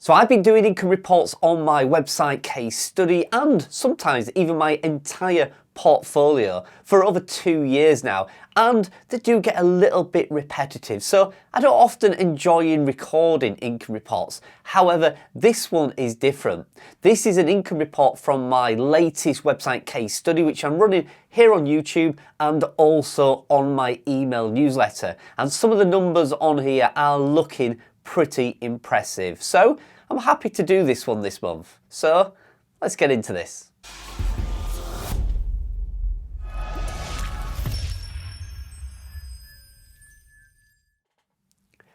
So I've been doing income reports on my website case study and sometimes even my entire portfolio for over 2 years now, and they do get a little bit repetitive, so I don't often enjoy recording income reports. However, this one is different. This is an income report from my latest website case study, which I'm running here on YouTube and also on my email newsletter, and some of the numbers on here are looking pretty impressive. So I'm happy to do this one this month. So let's get into this.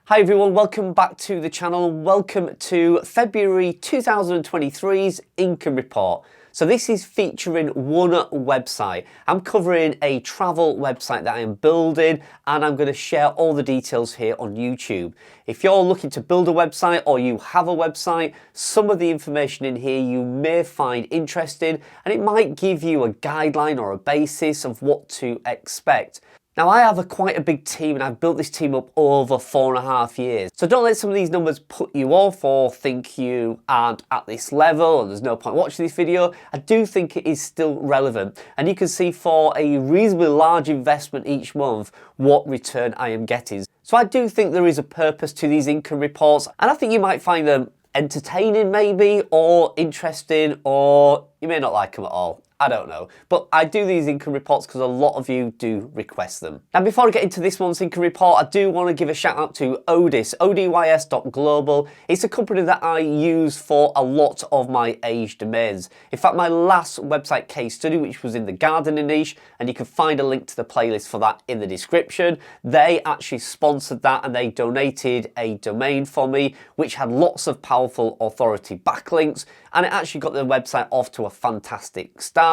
Hi everyone, welcome back to the channel. Welcome to February 2023's income report. So this is featuring one website. I'm covering a travel website that I am building, and I'm going to share all the details here on YouTube. If you're looking to build a website or you have a website, some of the information in here you may find interesting, and it might give you a guideline or a basis of what to expect. Now, I have quite a big team, and I've built this team up over 4.5 years. So don't let some of these numbers put you off or think you aren't at this level and there's no point watching this video. I do think it is still relevant, and you can see for a reasonably large investment each month what return I am getting. So I do think there is a purpose to these income reports, and I think you might find them entertaining maybe, or interesting, or you may not like them at all. I don't know, but I do these income reports because a lot of you do request them. Now, before I get into this month's income report, I do want to give a shout out to ODYS, ODYS.global. It's a company that I use for a lot of my age domains. In fact, my last website case study, which was in the gardening niche, and you can find a link to the playlist for that in the description, they actually sponsored that and they donated a domain for me, which had lots of powerful authority backlinks, and it actually got the website off to a fantastic start,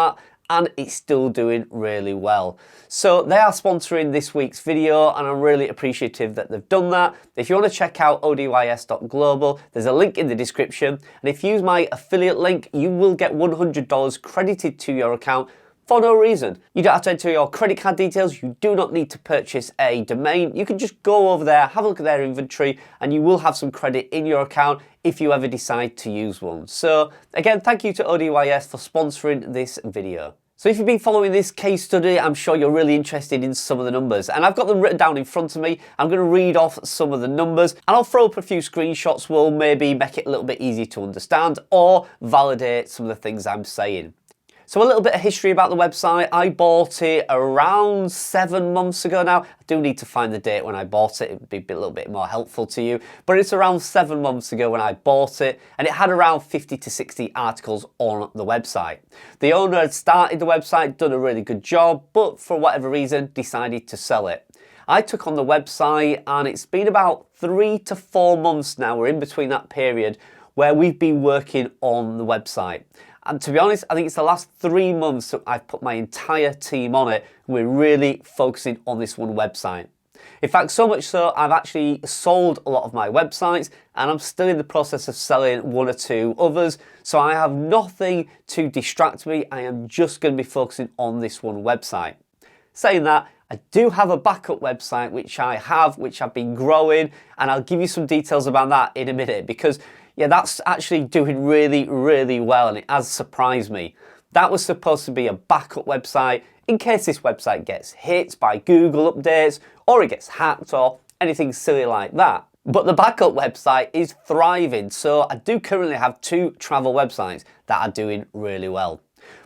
and it's still doing really well. So they are sponsoring this week's video, and I'm really appreciative that they've done that. If you want to check out ODYS.global, there's a link in the description, and if you use my affiliate link, you will get $100 credited to your account for no reason. You don't have to enter your credit card details. You do not need to purchase a domain. You can just go over there, have a look at their inventory, and you will have some credit in your account if you ever decide to use one. So again, thank you to ODYS for sponsoring this video. So if you've been following this case study, I'm sure you're really interested in some of the numbers, and I've got them written down in front of me. I'm going to read off some of the numbers, and I'll throw up a few screenshots will maybe make it a little bit easier to understand or validate some of the things I'm saying. So a little bit of history about the website. I bought it around 7 months ago now. I do need to find the date when I bought it. It would be a little bit more helpful to you. But it's around 7 months ago when I bought it, and it had around 50 to 60 articles on the website. The owner had started the website, done a really good job, but for whatever reason decided to sell it. I took on the website, and it's been about 3 to 4 months now. We're in between that period where we've been working on the website. And to be honest, I think it's the last 3 months that I've put my entire team on it. We're really focusing on this one website. In fact, so much so, I've actually sold a lot of my websites, and I'm still in the process of selling 1 or 2 others. So I have nothing to distract me. I am just going to be focusing on this one website. Saying that, I do have a backup website, which I've been growing, and I'll give you some details about that in a minute, because yeah, that's actually doing really, really well, and it has surprised me. That was supposed to be a backup website in case this website gets hit by Google updates, or it gets hacked, or anything silly like that. But the backup website is thriving, so I do currently have 2 travel websites that are doing really well.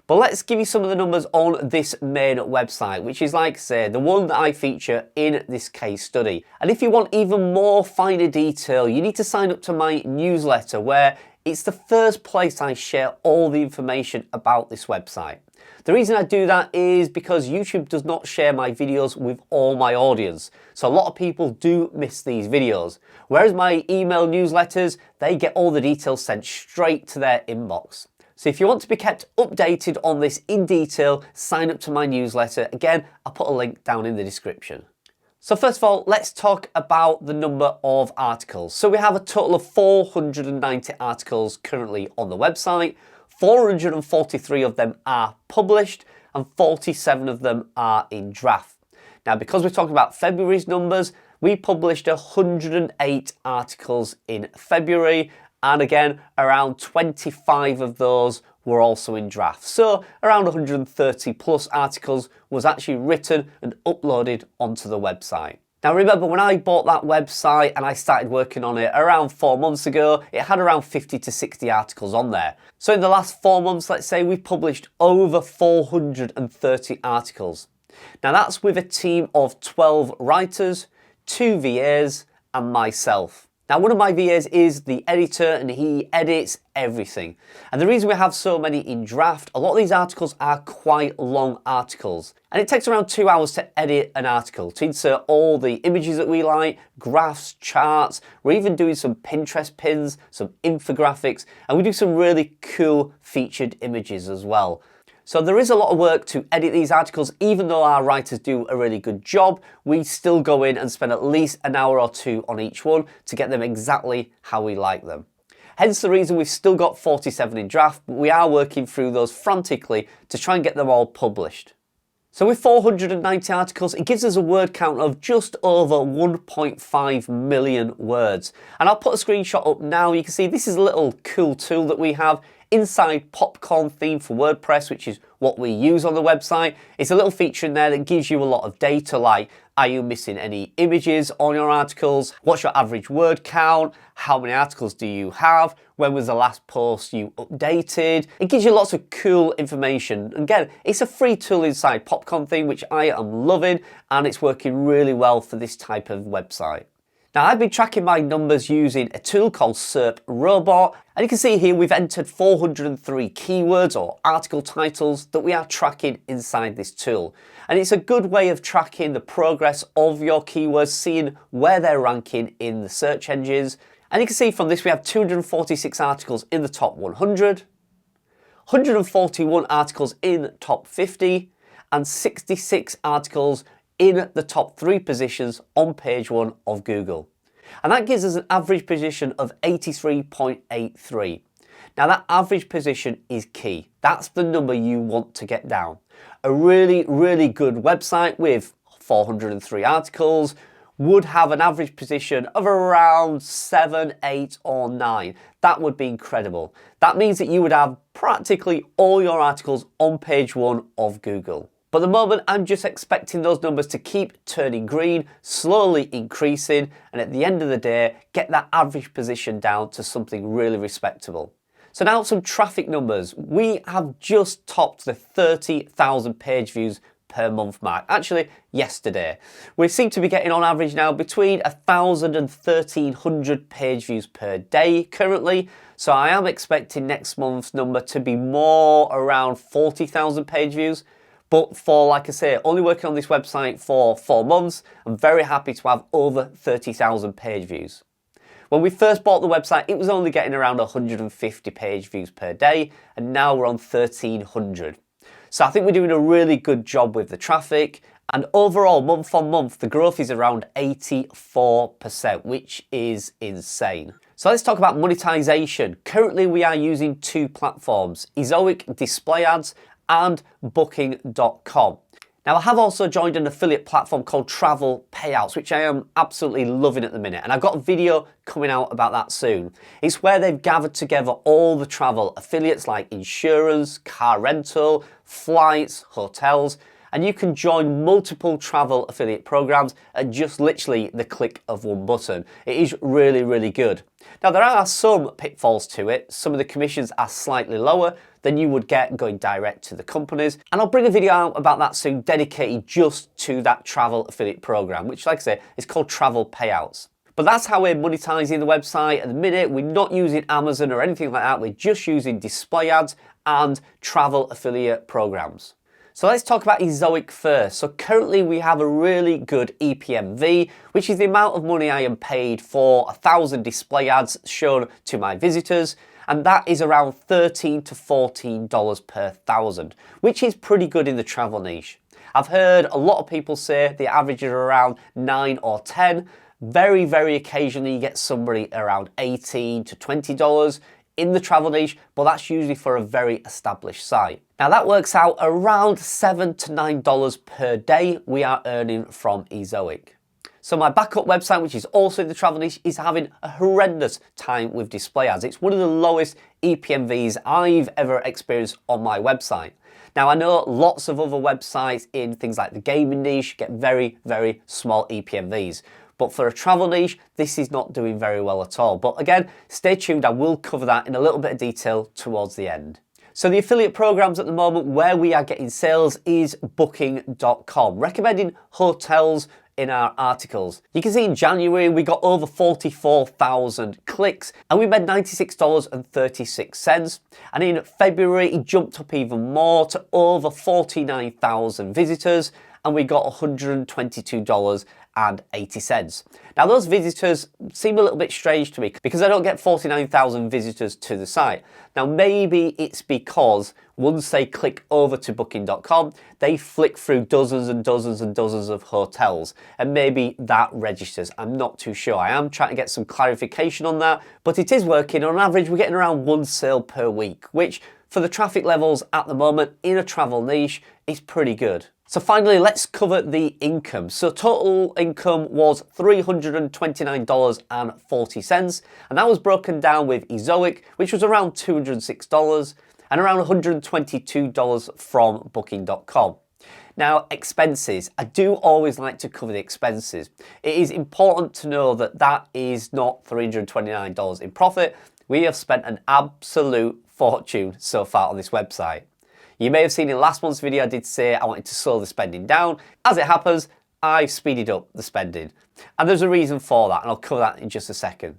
But let's give you some of the numbers on this main website, which is, like I say, the one that I feature in this case study. And if you want even more finer detail, you need to sign up to my newsletter, where it's the first place I share all the information about this website. The reason I do that is because YouTube does not share my videos with all my audience. So a lot of people do miss these videos. Whereas my email newsletters, they get all the details sent straight to their inbox. So if you want to be kept updated on this in detail, sign up to my newsletter. Again, I'll put a link down in the description. So first of all, let's talk about the number of articles. So we have a total of 490 articles currently on the website. 443 of them are published, and 47 of them are in draft. Now, because we're talking about February's numbers, we published 108 articles in February, And again, around 25 of those were also in draft. So around 130 plus articles was actually written and uploaded onto the website. Now remember, when I bought that website and I started working on it around 4 months ago, it had around 50 to 60 articles on there. So in the last 4 months, let's say, we've published over 430 articles. Now that's with a team of 12 writers, 2 VAs and myself. Now one of my VAs is the editor and he edits everything. And the reason we have so many in draft, a lot of these articles are quite long articles. And it takes around 2 hours to edit an article, to insert all the images that we like, graphs, charts. We're even doing some Pinterest pins, some infographics, and we do some really cool featured images as well. So there is a lot of work to edit these articles. Even though our writers do a really good job, we still go in and spend at least an hour or 2 on each one to get them exactly how we like them. Hence the reason we've still got 47 in draft, but we are working through those frantically to try and get them all published. So with 490 articles, it gives us a word count of just over 1.5 million words. And I'll put a screenshot up now. You can see this is a little cool tool that we have inside Popcorn theme for WordPress, which is what we use on the website. It's a little feature in there that gives you a lot of data, like are you missing any images on your articles? What's your average word count? How many articles do you have? When was the last post you updated? It gives you lots of cool information. Again, it's a free tool inside Popcorn theme, which I am loving, and it's working really well for this type of website. Now I've been tracking my numbers using a tool called SERP Robot, and you can see here we've entered 403 keywords or article titles that we are tracking inside this tool. And it's a good way of tracking the progress of your keywords, seeing where they're ranking in the search engines. And you can see from this we have 246 articles in the top 100, 141 articles in top 50, and 66 articles in the top 3 positions on page 1 of Google. And that gives us an average position of 83.83. Now that average position is key. That's the number you want to get down. A really, really good website with 403 articles would have an average position of around 7, 8 or 9. That would be incredible. That means that you would have practically all your articles on page 1 of Google. But at the moment, I'm just expecting those numbers to keep turning green, slowly increasing, and at the end of the day, get that average position down to something really respectable. So now some traffic numbers. We have just topped the 30,000 page views per month mark. Actually, yesterday. We seem to be getting on average now between 1,000 and 1,300 page views per day currently. So I am expecting next month's number to be more around 40,000 page views. But for, like I say, only working on this website for 4 months, I'm very happy to have over 30,000 page views. When we first bought the website, it was only getting around 150 page views per day, and now we're on 1,300. So I think we're doing a really good job with the traffic, and overall, month on month, the growth is around 84%, which is insane. So let's talk about monetization. Currently, we are using 2 platforms, Ezoic Display Ads and Booking.com. Now I have also joined an affiliate platform called Travel Payouts, which I am absolutely loving at the minute, and I've got a video coming out about that soon. It's where they've gathered together all the travel affiliates like insurance, car rental, flights, hotels, and you can join multiple travel affiliate programs at just literally the click of one button. It is really, really good. Now there are some pitfalls to it. Some of the commissions are slightly lower than you would get going direct to the companies. And I'll bring a video out about that soon dedicated just to that travel affiliate program, which, like I say, is called Travel Payouts. But that's how we're monetizing the website at the minute. We're not using Amazon or anything like that. We're just using display ads and travel affiliate programs. So let's talk about Ezoic first. So currently we have a really good EPMV, which is the amount of money I am paid for 1,000 display ads shown to my visitors. And that is around $13 to $14 per 1,000, which is pretty good in the travel niche. I've heard a lot of people say the average is around 9 or 10. Very, very occasionally you get somebody around $18 to $20 in the travel niche, but that's usually for a very established site. Now that works out around $7 to $9 per day we are earning from Ezoic. So my backup website, which is also in the travel niche, is having a horrendous time with display ads. It's one of the lowest EPMVs I've ever experienced on my website. Now I know lots of other websites in things like the gaming niche get very, very small EPMVs. But for a travel niche, this is not doing very well at all. But again, stay tuned, I will cover that in a little bit of detail towards the end. So the affiliate programs at the moment where we are getting sales is booking.com, recommending hotels in our articles. You can see in January we got over 44,000 clicks and we made $96.36. And in February it jumped up even more to over 49,000 visitors and we got $122.80. Now those visitors seem a little bit strange to me because I don't get 49,000 visitors to the site. Now maybe it's because once they click over to booking.com, they flick through dozens and dozens and dozens of hotels and maybe that registers. I'm not too sure. I am trying to get some clarification on that, but it is working. On average, we're getting around one sale per week, which for the traffic levels at the moment in a travel niche is pretty good. So finally, let's cover the income. So total income was $329.40, and that was broken down with Ezoic, which was around $206, and around $122 from booking.com. Now, expenses. I do always like to cover the expenses. It is important to know that that is not $329 in profit. We have spent an absolute fortune so far on this website. You may have seen in last month's video I did say I wanted to slow the spending down. As it happens, I've speeded up the spending. And there's a reason for that, and I'll cover that in just a second.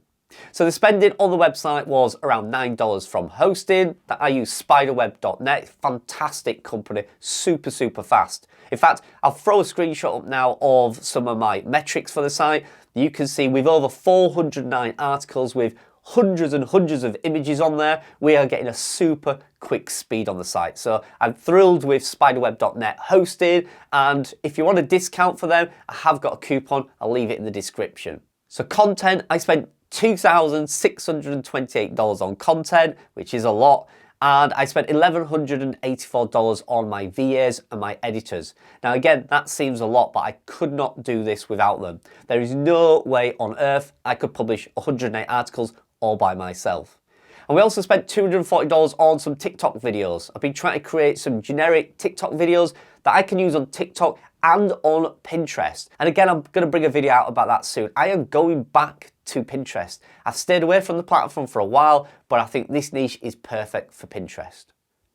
So the spending on the website was around $9 from hosting. That I use spiderweb.net, fantastic company, super, super fast. In fact, I'll throw a screenshot up now of some of my metrics for the site. You can see with over 409 articles with hundreds and hundreds of images on there, we are getting a super quick speed on the site. So I'm thrilled with spiderweb.net hosting, and if you want a discount for them, I have got a coupon, I'll leave it in the description. So content, I spent $2,628 on content, which is a lot, and I spent $1,184 on my VAs and my editors. Now again, that seems a lot, but I could not do this without them. There is no way on earth I could publish 108 articles all by myself. And we also spent $240 on some TikTok videos. I've been trying to create some generic TikTok videos that I can use on TikTok and on Pinterest. And again, I'm going to bring a video out about that soon. I am going back to Pinterest. I've stayed away from the platform for a while, but I think this niche is perfect for Pinterest.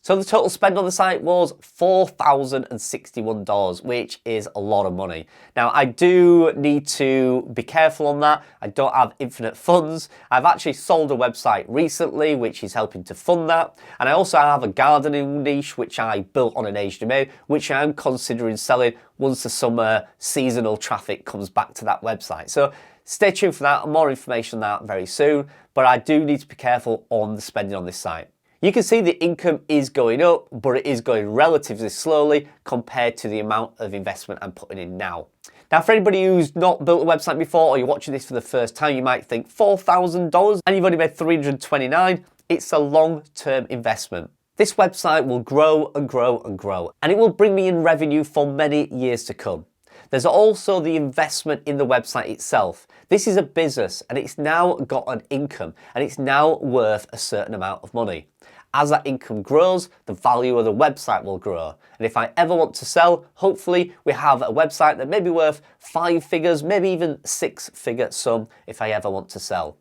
So the total spend on the site was $4,061, which is a lot of money. Now I do need to be careful on that. I don't have infinite funds. I've actually sold a website recently, which is helping to fund that. And I also have a gardening niche, which I built on an HTML, which I'm considering selling once the summer seasonal traffic comes back to that website. So stay tuned for that, more information on that very soon. But I do need to be careful on the spending on this site. You can see the income is going up, but it is going relatively slowly compared to the amount of investment I'm putting in now. Now, for anybody who's not built a website before, or you're watching this for the first time, you might think $4,000 and you've only made $329. It's a long-term investment. This website will grow and grow and grow, and it will bring me in revenue for many years to come. There's also the investment in the website itself. This is a business and it's now got an income and it's now worth a certain amount of money. As that income grows, the value of the website will grow. And if I ever want to sell, hopefully we have a website that may be worth 5 figures, maybe even 6-figure sum if I ever want to sell.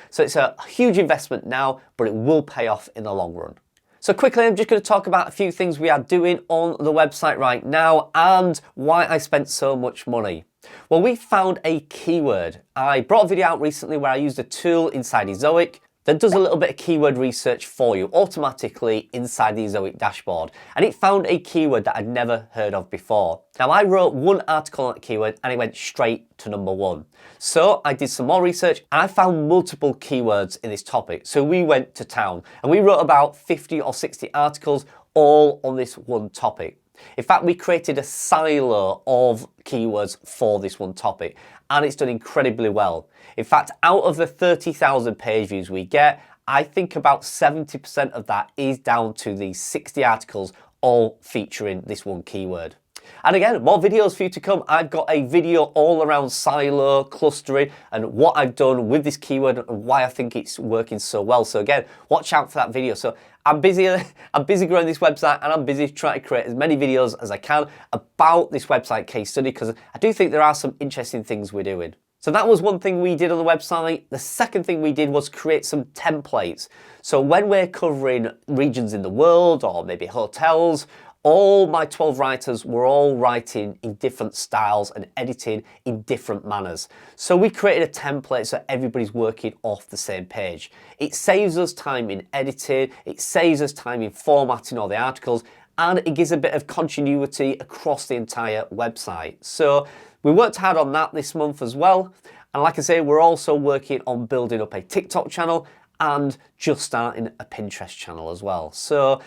So it's a huge investment now, but it will pay off in the long run. So quickly, I'm just going to talk about a few things we are doing on the website right now and why I spent so much money. Well, we found a keyword. I brought a video out recently where I used a tool inside Ezoic that does a little bit of keyword research for you automatically inside the Ezoic dashboard. And it found a keyword that I'd never heard of before. Now I wrote one article on that keyword and it went straight to #1. So I did some more research and I found multiple keywords in this topic. So we went to town and we wrote about 50 or 60 articles all on this one topic. In fact, we created a silo of keywords for this one topic and it's done incredibly well. In fact, out of the 30,000 page views we get, I think about 70% of that is down to these 60 articles all featuring this one keyword. And again, more videos for you to come. I've got a video all around silo, clustering, and what I've done with this keyword and why I think it's working so well. So again, watch out for that video. So I'm busy growing this website, and I'm busy trying to create as many videos as I can about this website case study, because I do think there are some interesting things we're doing. So that was one thing we did on the website. The second thing we did was create some templates. So when we're covering regions in the world or maybe hotels, all my 12 writers were all writing in different styles and editing in different manners. So we created a template so everybody's working off the same page. It saves us time in editing, it saves us time in formatting all the articles, and it gives a bit of continuity across the entire website. So we worked hard on that this month as well. And like I say, we're also working on building up a TikTok channel and just starting a Pinterest channel as well. So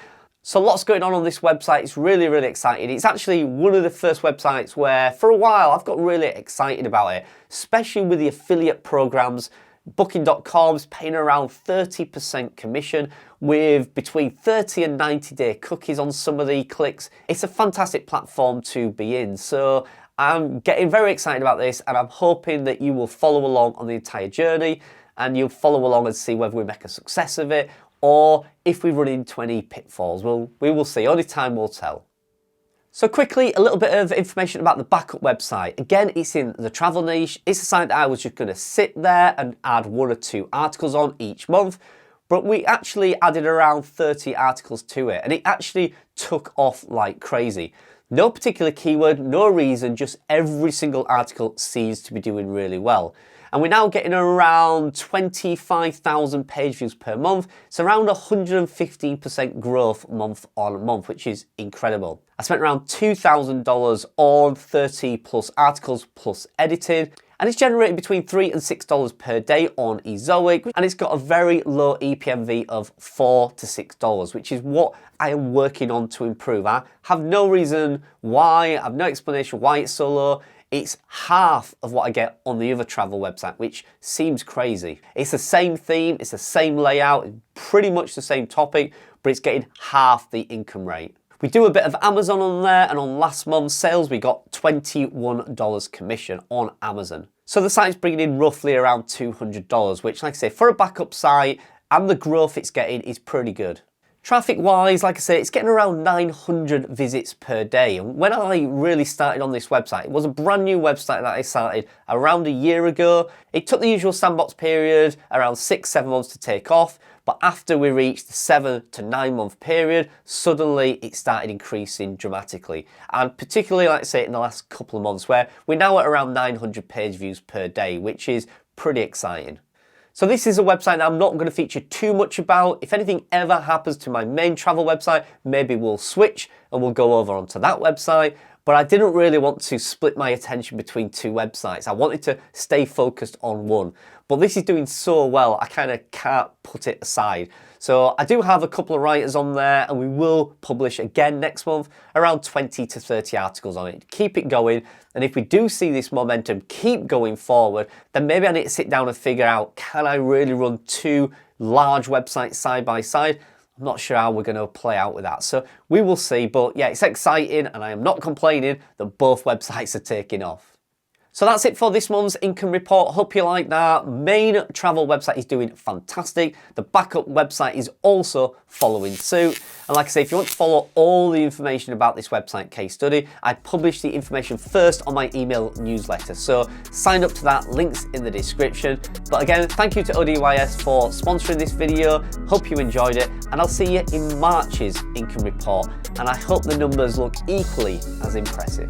lots going on this website. It's really, really exciting. It's actually one of the first websites where for a while I've got really excited about it, especially with the affiliate programs. Booking.com's paying around 30% commission with between 30 and 90-day cookies on some of the clicks. It's a fantastic platform to be in. So I'm getting very excited about this, and I'm hoping that you will follow along on the entire journey and you'll follow along and see whether we make a success of it or if we run into any pitfalls. We will see. Only time will tell. So quickly, a little bit of information about the backup website. Again, it's in the travel niche. It's a site that I was just going to sit there and add 1 or 2 articles on each month. But we actually added around 30 articles to it, and it actually took off like crazy. No particular keyword, no reason, just every single article seems to be doing really well. And we're now getting around 25,000 page views per month. It's around 115% growth month on month, which is incredible. I spent around $2,000 on 30 plus articles plus editing, and it's generating between $3 and $6 per day on Ezoic, and it's got a very low EPMV of $4 to $6, which is what I am working on to improve. I have no reason why, I have no explanation why it's so low. It's half of what I get on the other travel website, which seems crazy. It's the same theme, it's the same layout, pretty much the same topic, but it's getting half the income rate. We do a bit of Amazon on there, and on last month's sales, we got $21 commission on Amazon. So the site's bringing in roughly around $200, which, like I say, for a backup site and the growth it's getting is pretty good. Traffic-wise, like I say, it's getting around 900 visits per day. And when I really started on this website, it was a brand new website that I started around a year ago. It took the usual sandbox period, around 6-7 months to take off. But after we reached the 7 to 9 month period, suddenly it started increasing dramatically. And particularly, like I say, in the last couple of months, where we're now at around 900 page views per day, which is pretty exciting. So this is a website that I'm not going to feature too much about. If anything ever happens to my main travel website, maybe we'll switch and we'll go over onto that website. But I didn't really want to split my attention between 2 websites. I wanted to stay focused on one. But this is doing so well, I kind of can't put it aside. So I do have a couple of writers on there, and we will publish again next month around 20 to 30 articles on it. Keep it going, and if we do see this momentum keep going forward, then maybe I need to sit down and figure out, can I really run 2 large websites side by side? I'm not sure how we're going to play out with that. So we will see, but yeah, it's exciting, and I am not complaining that both websites are taking off. So that's it for this month's income report. Hope you like that. Main travel website is doing fantastic. The backup website is also following suit. And like I say, if you want to follow all the information about this website case study, I publish the information first on my email newsletter. So sign up to that, links in the description. But again, thank you to ODYS for sponsoring this video. Hope you enjoyed it, and I'll see you in March's income report. And I hope the numbers look equally as impressive.